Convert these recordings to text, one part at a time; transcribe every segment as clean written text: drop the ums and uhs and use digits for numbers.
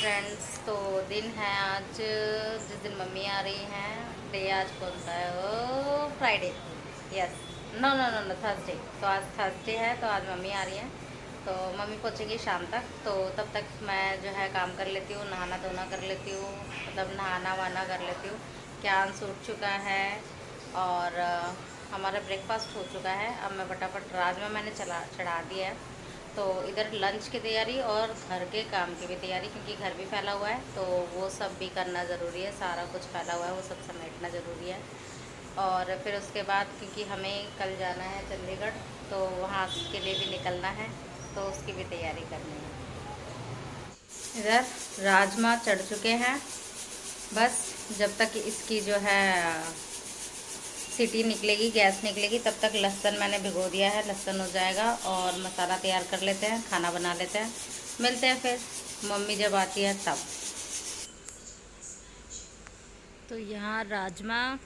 Friends, तो दिन है आज जिस दिन मम्मी आ रही हैं। डे आज कौन सा है? Oh Friday. Yes. No no no no, Thursday. तो आज थर्सडे है, तो आज मम्मी आ रही हैं। तो मम्मी पहुंचेगी शाम तक, तो तब तक मैं जो है काम कर लेती हूँ, नहाना धोना कर लेती हूँ, मतलब नहाना वाना कर लेती हूँ। क्यांस उठ चुका है और हमारा ब्रेकफास्ट हो चुका है। अब मैं फटाफट राजमा मैंने चढ़ा दिया है। तो इधर लंच की तैयारी और घर के काम की भी तैयारी, क्योंकि घर भी फैला हुआ है, तो वो सब भी करना ज़रूरी है। सारा कुछ फैला हुआ है, वो सब समेटना ज़रूरी है। और फिर उसके बाद क्योंकि हमें कल जाना है चंडीगढ़, तो वहाँ के लिए भी निकलना है, तो उसकी भी तैयारी करनी है। इधर राजमा चढ़ चुके हैं। बस जब तक इसकी जो है सीटी निकलेगी, गैस निकलेगी, तब तक लहसुन मैंने भिगो दिया है। लहसुन हो जाएगा और मसाला तैयार कर लेते हैं, खाना बना लेते हैं। मिलते हैं फिर मम्मी जब आती है तब। तो यहाँ राजमा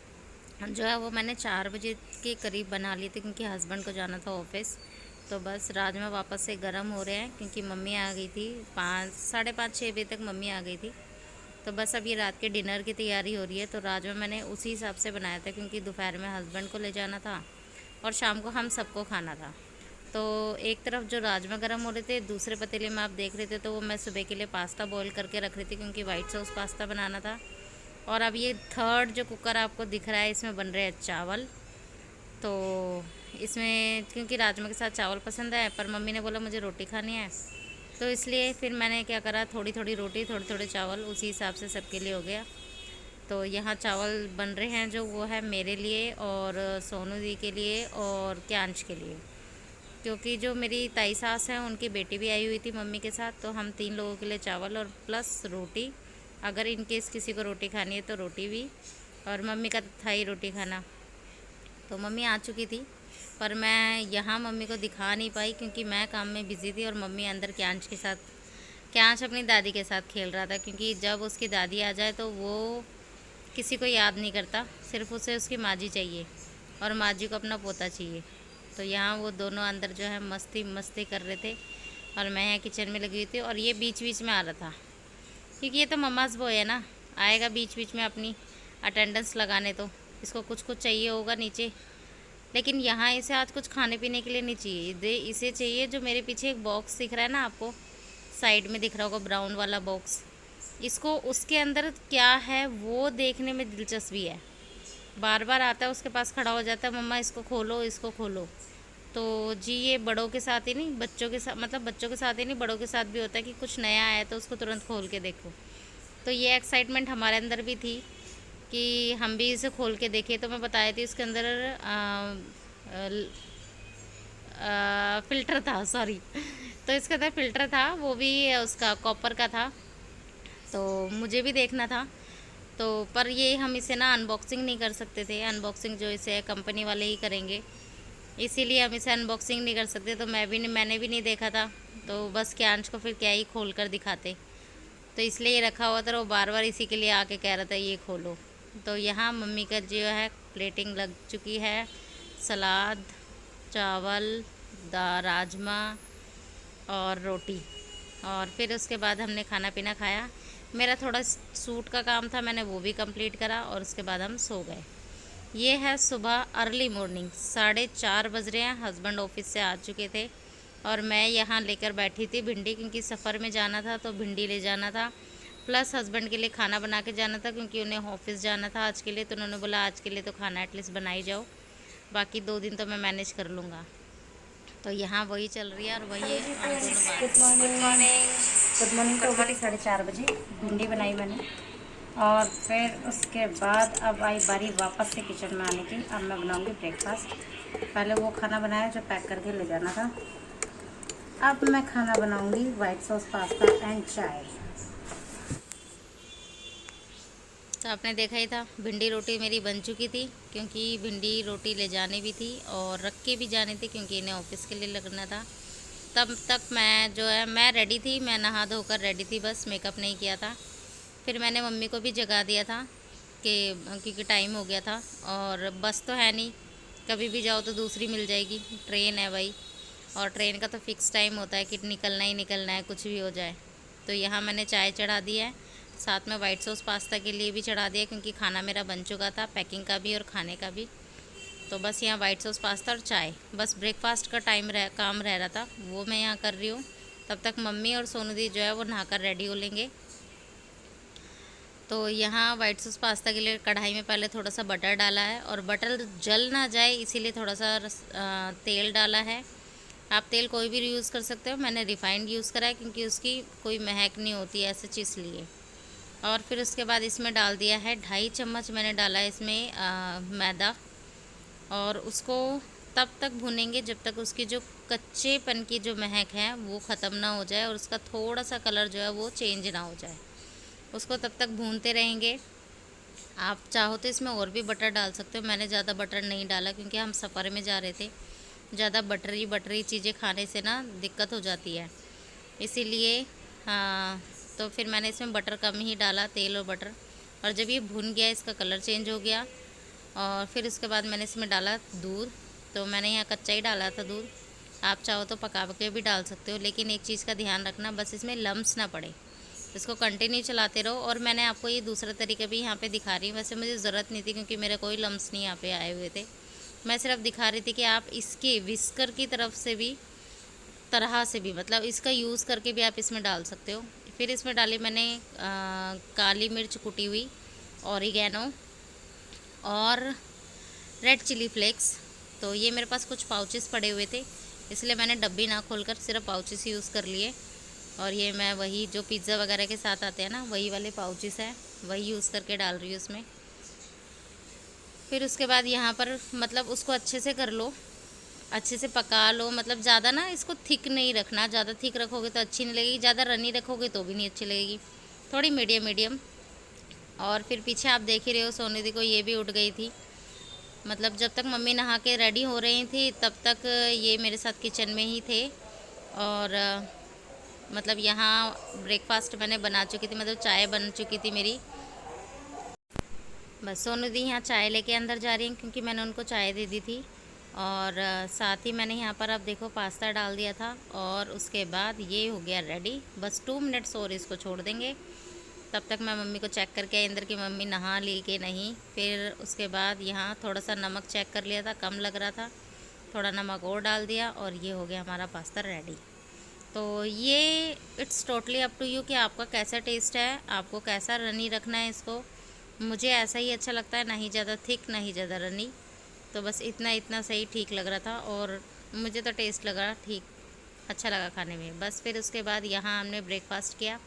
जो है वो मैंने 4 बजे के करीब बना लिए थे, क्योंकि हस्बैंड को जाना था ऑफिस। तो बस राजमा वापस से गर्म हो रहे हैं, क्योंकि मम्मी आ गई थी 5, साढ़े 5, 6 बजे तक मम्मी आ गई थी। तो बस अब ये रात के डिनर की तैयारी हो रही है। तो राजमा मैंने उसी हिसाब से बनाया था, क्योंकि दोपहर में हस्बैंड को ले जाना था और शाम को हम सबको खाना था। तो एक तरफ जो राजमा गर्म हो रहे थे, दूसरे पतीले में आप देख रहे थे, तो वो मैं सुबह के लिए पास्ता बॉईल करके रख रही थी, क्योंकि वाइट सॉस पास्ता बनाना था। और अब ये थर्ड जो कुकर आपको दिख रहा है, इसमें बन रहे हैं चावल। तो इसमें क्योंकि राजमा के साथ चावल पसंद है, पर मम्मी ने बोला मुझे रोटी खानी है, तो इसलिए फिर मैंने क्या करा, थोड़ी थोड़ी रोटी थोड़े थोड़े चावल, उसी हिसाब से सबके लिए हो गया। तो यहाँ चावल बन रहे हैं, जो वो है मेरे लिए और सोनू दी के लिए और क्यांश के लिए, क्योंकि जो मेरी ताई सास हैं उनकी बेटी भी आई हुई थी मम्मी के साथ। तो हम 3 लोगों के लिए चावल और प्लस रोटी, अगर इन केस किसी को रोटी खानी है तो रोटी भी। और मम्मी का था ही रोटी खाना। तो मम्मी आ चुकी थी, पर मैं यहाँ मम्मी को दिखा नहीं पाई, क्योंकि मैं काम में बिज़ी थी और मम्मी अंदर क्यांश के साथ, क्यांश अपनी दादी के साथ खेल रहा था। क्योंकि जब उसकी दादी आ जाए तो वो किसी को याद नहीं करता, सिर्फ उसे उसकी माँ जी चाहिए और माँ जी को अपना पोता चाहिए। तो यहाँ वो दोनों अंदर जो है मस्ती मस्ती कर रहे थे, और मैं यहाँ किचन में लगी हुई थी। और ये बीच बीच में आ रहा था, क्योंकि ये तो मम्माज़ बॉय है ना, आएगा बीच बीच में अपनी अटेंडेंस लगाने। तो इसको कुछ कुछ चाहिए होगा नीचे, लेकिन यहाँ इसे आज कुछ खाने पीने के लिए नहीं चाहिए। इसे चाहिए जो मेरे पीछे एक बॉक्स दिख रहा है ना आपको, साइड में दिख रहा होगा ब्राउन वाला बॉक्स, इसको उसके अंदर क्या है वो देखने में दिलचस्पी है। बार बार आता है, उसके पास खड़ा हो जाता है, मम्मा इसको खोलो इसको खोलो। तो जी ये बड़ों के साथ ही नहीं, बच्चों के साथ, मतलब बच्चों के साथ ही नहीं, बड़ों के साथ भी होता है कि कुछ नया आया तो उसको तुरंत खोल के देखो। तो ये एक्साइटमेंट हमारे अंदर भी थी कि हम भी इसे खोल के देखें। तो मैं बताई थी उसके अंदर फ़िल्टर था, सॉरी। तो इसके अंदर फ़िल्टर था, वो भी उसका कॉपर का था, तो मुझे भी देखना था। तो पर ये हम इसे ना अनबॉक्सिंग नहीं कर सकते थे, अनबॉक्सिंग जो इसे कंपनी वाले ही करेंगे, इसीलिए हम इसे अनबॉक्सिंग नहीं कर सकते। तो मैंने भी नहीं देखा था, तो बस क्यांश को फिर क्या ही खोल कर दिखाते। तो इसलिए ये रखा हुआ था, वो बार बार इसी के लिए आके कह रहा था ये खोलो। तो यहाँ मम्मी का जो है प्लेटिंग लग चुकी है, सलाद, चावल, राजमा और रोटी। और फिर उसके बाद हमने खाना पीना खाया। मेरा थोड़ा सूट का काम था, मैंने वो भी कंप्लीट करा, और उसके बाद हम सो गए। ये है सुबह अर्ली मॉर्निंग, 4:30 बज रहे हैं। हस्बैंड ऑफिस से आ चुके थे और मैं यहाँ लेकर बैठी थी भिंडी, क्योंकि सफ़र में जाना था तो भिंडी ले जाना था, प्लस हस्बैंड के लिए खाना बना के जाना था, क्योंकि उन्हें ऑफिस जाना था आज के लिए। तो उन्होंने बोला आज के लिए तो खाना एटलीस्ट बना ही जाओ, बाकी 2 दिन तो मैं मैनेज कर लूँगा। तो यहाँ वही चल रही है और वही हेलो जी हम फ्रेंड्स, दोनों बात। Good morning. गुड मॉर्निंग तो हो गई 4:30 बजे, भिंडी बनाई मैंने। और फिर उसके बाद अब आई बारी वापस से किचन में आने की। अब मैं बनाऊंगी ब्रेकफास्ट। पहले वो खाना बनाया जो पैक करके ले जाना था, अब मैं खाना बनाऊंगी वाइट सॉस पास्ता एंड चाय। तो आपने देखा ही था, भिंडी रोटी मेरी बन चुकी थी, क्योंकि भिंडी रोटी ले जानी भी थी और रख के भी जानी थी, क्योंकि इन्हें ऑफिस के लिए लगना था। तब तक मैं जो है मैं रेडी थी, मैं नहा धोकर रेडी थी, बस मेकअप नहीं किया था। फिर मैंने मम्मी को भी जगा दिया था कि क्योंकि टाइम हो गया था, और बस तो है नहीं, कभी भी जाओ तो दूसरी मिल जाएगी, ट्रेन है भाई। और ट्रेन का तो फिक्स टाइम होता है कि निकलना ही निकलना है, कुछ भी हो जाए। तो यहाँ मैंने चाय चढ़ा दी है, साथ में वाइट सॉस पास्ता के लिए भी चढ़ा दिया क्योंकि खाना मेरा बन चुका था, पैकिंग का भी और खाने का भी। तो बस यहाँ वाइट सॉस पास्ता और चाय, बस ब्रेकफास्ट का काम रह रहा था, वो मैं यहाँ कर रही हूँ। तब तक मम्मी और सोनू दी जो है वो नहाकर रेडी हो लेंगे। तो यहाँ वाइट सॉस पास्ता के लिए कढ़ाई में पहले थोड़ा सा बटर डाला है, और बटर जल ना जाए इसीलिए थोड़ा सा तेल डाला है। आप तेल कोई भी यूज़ कर सकते हो, मैंने रिफाइंड यूज़ करा है क्योंकि उसकी कोई महक नहीं होती है ऐसे चीज़ लिए। और फिर उसके बाद इसमें डाल दिया है 2.5 चम्मच मैंने डाला है इसमें मैदा, और उसको तब तक भूनेंगे जब तक उसकी जो कच्चेपन की जो महक है वो ख़त्म ना हो जाए और उसका थोड़ा सा कलर जो है वो चेंज ना हो जाए। उसको तब तक भूनते रहेंगे। आप चाहो तो इसमें और भी बटर डाल सकते हो, मैंने ज़्यादा बटर नहीं डाला क्योंकि हम सफ़र में जा रहे थे। ज़्यादा बटरी चीज़ें खाने से ना दिक्कत हो जाती है, इसीलिए हाँ, तो फिर मैंने इसमें बटर कम ही डाला, तेल और बटर। और जब ये भुन गया, इसका कलर चेंज हो गया, और फिर उसके बाद मैंने इसमें डाला दूध। तो मैंने यहाँ कच्चा ही डाला था दूध, आप चाहो तो पका के भी डाल सकते हो, लेकिन एक चीज़ का ध्यान रखना, बस इसमें लम्स ना पड़े। इसको कंटिन्यू चलाते रहो। और मैंने आपको ये दूसरा तरीका भी यहाँ पे दिखा रही हूँ, वैसे मुझे ज़रूरत नहीं थी क्योंकि मेरे कोई लम्स नहीं यहाँ पे आए हुए थे। मैं सिर्फ दिखा रही थी कि आप इसके विस्कर की तरफ से भी मतलब इसका यूज़ करके भी आप इसमें डाल सकते हो। फिर इसमें डाली मैंने काली मिर्च कुटी हुई, ऑरिगेनो और रेड चिली फ्लेक्स। तो ये मेरे पास कुछ पाउचेस पड़े हुए थे, इसलिए मैंने डब्बी ना खोलकर सिर्फ पाउचेस यूज़ कर लिए। और ये मैं वही जो पिज़्ज़ा वगैरह के साथ आते हैं ना, वही वाले पाउचेस हैं, वही यूज़ करके डाल रही हूँ उसमें। फिर उसके बाद यहाँ पर मतलब उसको अच्छे से कर लो, अच्छे से पका लो। मतलब ज़्यादा ना इसको थिक नहीं रखना, ज़्यादा थिक रखोगे तो अच्छी नहीं लगेगी, ज़्यादा रनी रखोगे तो भी नहीं अच्छी लगेगी, थोड़ी मीडियम। और फिर पीछे आप देख ही रहे हो, सोनू दी को ये भी उठ गई थी। मतलब जब तक मम्मी नहा के रेडी हो रही थी तब तक ये मेरे साथ किचन में ही थे। और मतलब यहाँ ब्रेकफास्ट मैंने बना चुकी थी, मतलब चाय बन चुकी थी मेरी। बस सोनू दी यहाँ चाय लेके अंदर जा रही हैं क्योंकि मैंने उनको चाय दे दी थी। और साथ ही मैंने यहाँ पर अब देखो पास्ता डाल दिया था, और उसके बाद ये हो गया रेडी। बस 2 मिनट्स और इसको छोड़ देंगे, तब तक मैं मम्मी को चेक करके अंदर की मम्मी नहा ली कि नहीं। फिर उसके बाद यहाँ थोड़ा सा नमक चेक कर लिया था, कम लग रहा था, थोड़ा नमक और डाल दिया, और ये हो गया हमारा पास्ता रेडी। तो ये it's totally up to you कि आपका कैसा टेस्ट है, आपको कैसा रनी रखना है इसको। मुझे ऐसा ही अच्छा लगता है, ना ही ज़्यादा थिक ना ही ज़्यादा रनी। तो बस इतना सही ठीक लग रहा था, और मुझे तो टेस्ट लगा ठीक, अच्छा लगा खाने में। बस फिर उसके बाद यहाँ हमने ब्रेकफास्ट किया।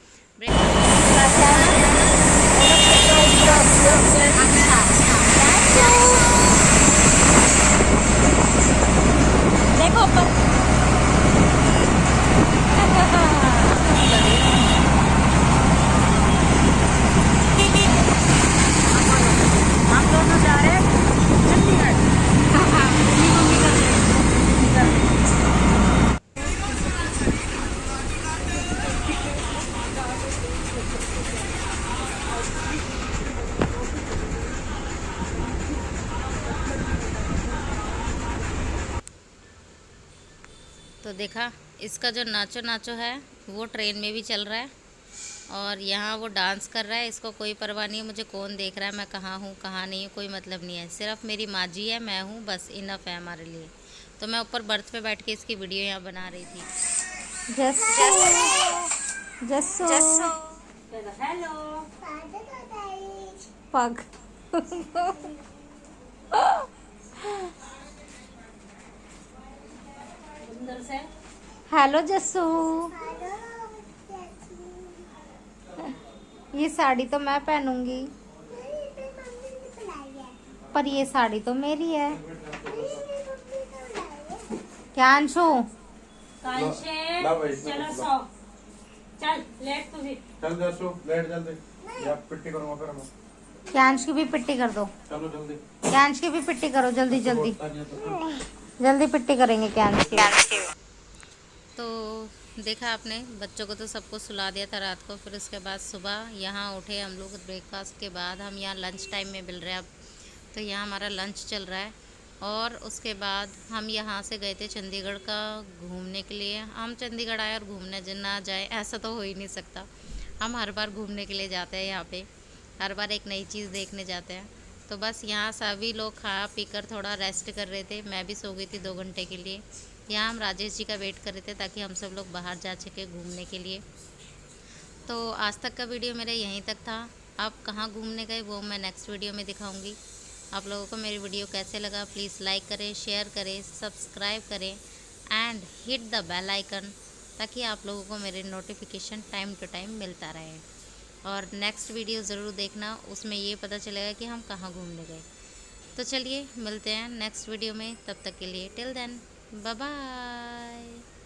देखो ऊपर हम दोनों जा रहे हैं चंडीगढ़। तो देखा, इसका जो नाचो नाचो है वो ट्रेन में भी चल रहा है, और यहाँ वो डांस कर रहा है। इसको कोई परवाह नहीं है मुझे कौन देख रहा है, मैं कहाँ हूँ कहाँ नहीं हूँ, कोई मतलब नहीं है। सिर्फ मेरी माँ जी है, मैं हूँ, बस इनफ है हमारे लिए। तो मैं ऊपर बर्थ पे बैठ के इसकी वीडियो यहाँ बना रही थी। जस्सो हेलो पग हेलो जस्सू। ये साड़ी तो मैं पहनूंगी, पर ये साड़ी तो मेरी है। क्या अंशु? चलो सो चल लेट तू भी चल जसो लेट जल्दी या पिट्टी करूंगा फिर मैं। कैंश की भी पिट्टी कर दो, चलो जल्दी कैंश की भी पिट्टी करो, जल्दी जल्दी जल्दी पिट्टी करेंगे कैंश की। तो देखा आपने, बच्चों को तो सबको सुला दिया था रात को। फिर उसके बाद सुबह यहाँ उठे हम लोग, ब्रेकफास्ट के बाद हम यहाँ लंच टाइम में मिल रहे हैं अब। तो यहाँ हमारा लंच चल रहा है, और उसके बाद हम यहाँ से गए थे चंडीगढ़ का घूमने के लिए। हम चंडीगढ़ आए और घूमने ना जाए ऐसा तो हो ही नहीं सकता। हम हर बार घूमने के लिए जाते हैं यहाँ पे, हर बार एक नई चीज़ देखने जाते हैं। तो बस यहाँ सभी लोग खा पी कर थोड़ा रेस्ट कर रहे थे, मैं भी सो गई थी 2 घंटे के लिए। यहाँ हम राजेश जी का वेट कर रहे थे ताकि हम सब लोग बाहर जा सके घूमने के लिए। तो आज तक का वीडियो मेरा यहीं तक था। आप कहाँ घूमने गए वो मैं नेक्स्ट वीडियो में दिखाऊंगी। आप लोगों को मेरी वीडियो कैसे लगा प्लीज़ लाइक करें, शेयर करें, सब्सक्राइब करें and hit the bell icon, ताकि आप लोगों को मेरे नोटिफिकेशन टाइम टू टाइम मिलता रहे। और नेक्स्ट वीडियो ज़रूर देखना, उसमें ये पता चलेगा कि हम कहाँ घूमने गए। तो चलिए मिलते हैं नेक्स्ट वीडियो में, तब तक के लिए टिल देन बाय बाय।